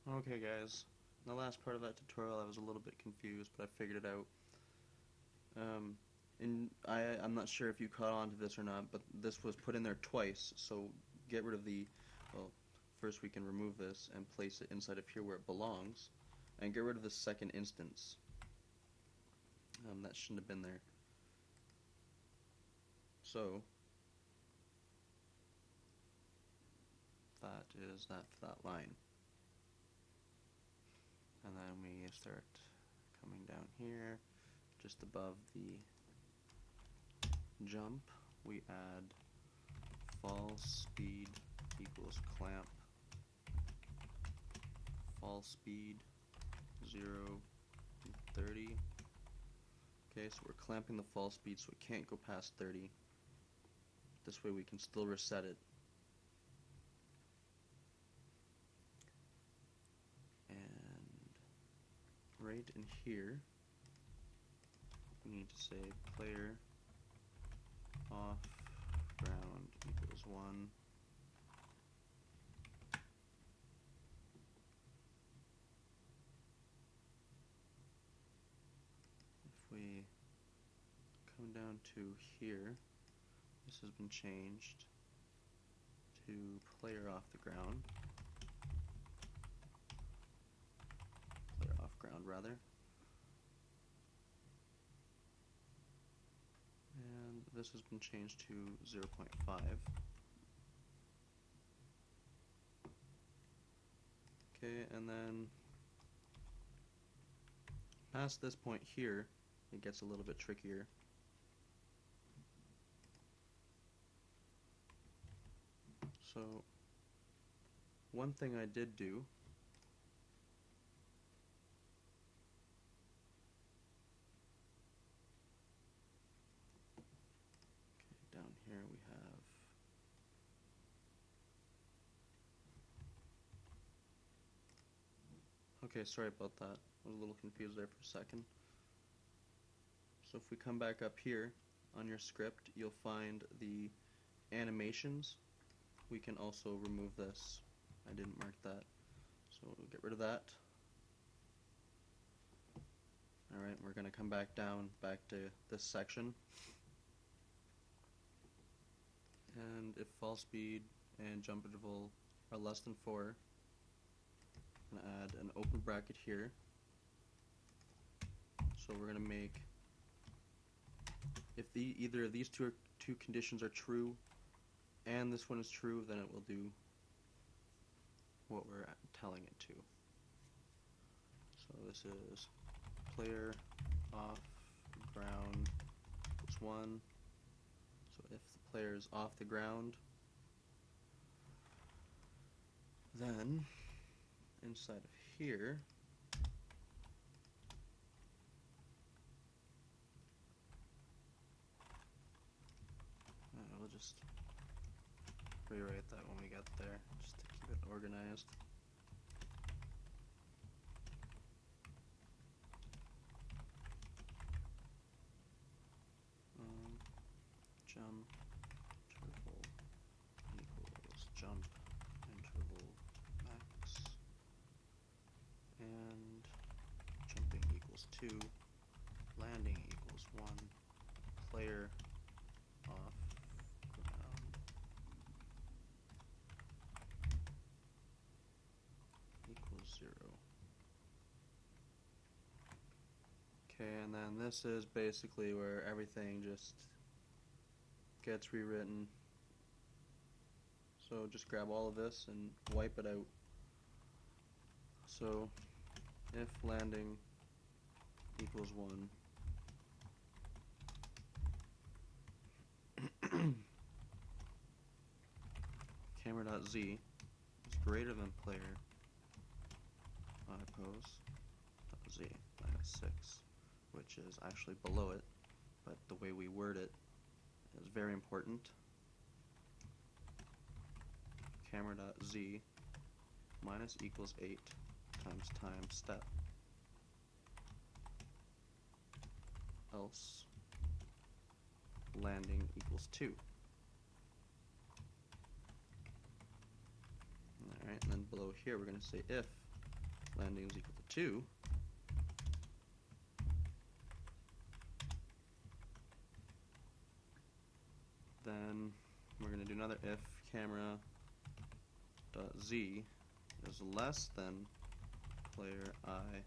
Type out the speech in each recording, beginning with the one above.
Okay guys, in the last part of that tutorial I was a little bit confused, but I figured it out. I'm not sure if you caught on to this or not, but this was put in there twice, so get rid of well, first we can remove this and place it inside of here where it belongs, and get rid of the second instance. That shouldn't have been there. So, that is that for that line. And then we start coming down here, just above the jump, we add fall speed equals clamp fall speed 0 to 30. Okay, so we're clamping the fall speed so it can't go past 30. This way we can still reset it. And right in here, we need to say player off ground equals 1. If we come down to here, this has been changed to player off the ground. Player off ground rather. And this has been changed to 0.5. Okay, and then past this point here, it gets a little bit trickier. So, one thing I did do down here we have okay, sorry about that. I was a little confused there for a second. So if we come back up here on your script, you'll find the animations. We can also remove this. I didn't mark that. So we'll get rid of that. Alright, we're going to come back down, back to this section. And if fall speed and jump interval are less than 4, I'm going to add an open bracket here. So we're going to make, if either of these two conditions are true and this one is true, then it will do what we're telling it to. So this is player off ground equals 1. So if the player is off the ground, then inside of here we'll just rewrite that when we get there, just to keep it organized. Jump interval equals jump interval max, and jumping equals 2, landing equals 1, player off ground equals 0. Okay, and then this is basically where everything just gets rewritten. So just grab all of this and wipe it out. So if landing equals 1, camera.z is greater than player pose.z minus 6, which is actually below it, but the way we word it is very important. Camera.z minus equals 8 times time step, else landing equals 2. Alright, and then below here we're going to say if landing is equal to 2, then we're going to do another if camera dot z is less than player I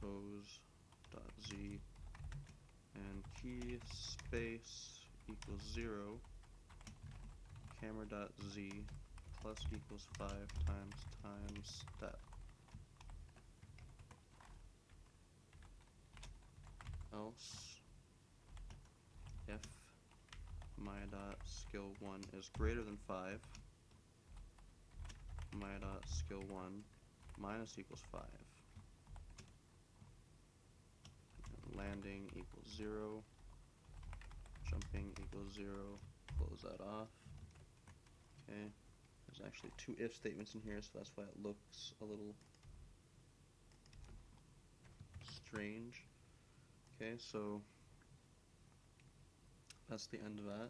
pose dot z and key space equals 0, camera dot z plus equals 5 times step. Else, if my dot skill 1 is greater than 5, my dot skill 1 minus equals 5. And landing equals 0, jumping equals 0, close that off. Okay, there's actually two if statements in here, so that's why it looks a little strange. Okay, so that's the end of that.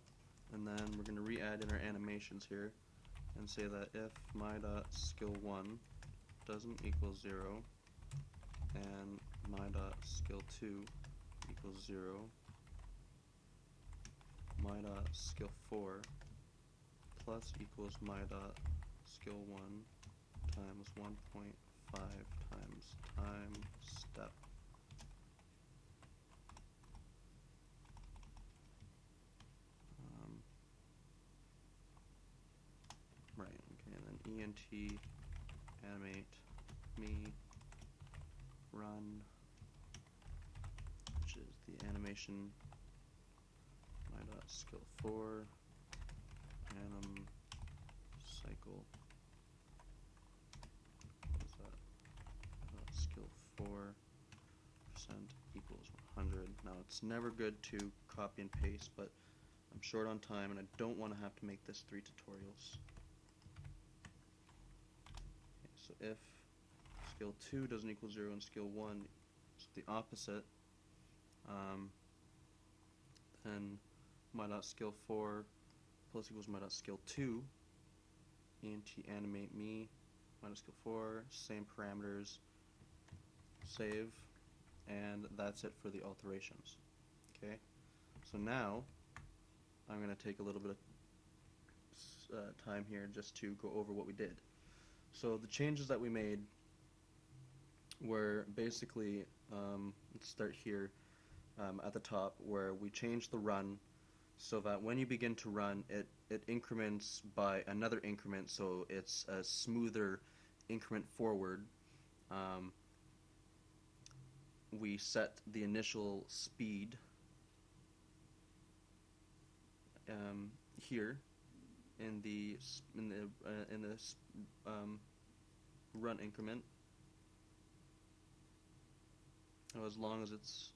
And then we're going to re-add in our animations here and say that if my dot skill 1 doesn't equal 0 and my dot skill 2 equals 0, my dot skill 4 plus equals my dot skill 1 times 1.5 times time step. Right, okay, and then ENT animate me run, which is the animation my dot skill 4 anim cycle. What is that? Skill 4% equals 100. Now it's never good to copy and paste, but I'm short on time and I don't want to have to make this 3 tutorials. So if skill 2 doesn't equal 0 and skill 1 is the opposite, then my dot skill 4 plus equals my dot skill 2, ent animate me, my dot skill 4, same parameters, save, and that's it for the alterations. Okay, so now I'm going to take a little bit of time here just to go over what we did. So the changes that we made were basically, let's start here at the top, where we changed the run so that when you begin to run, it increments by another increment, so it's a smoother increment forward. We set the initial speed here in the run increment, as long as it's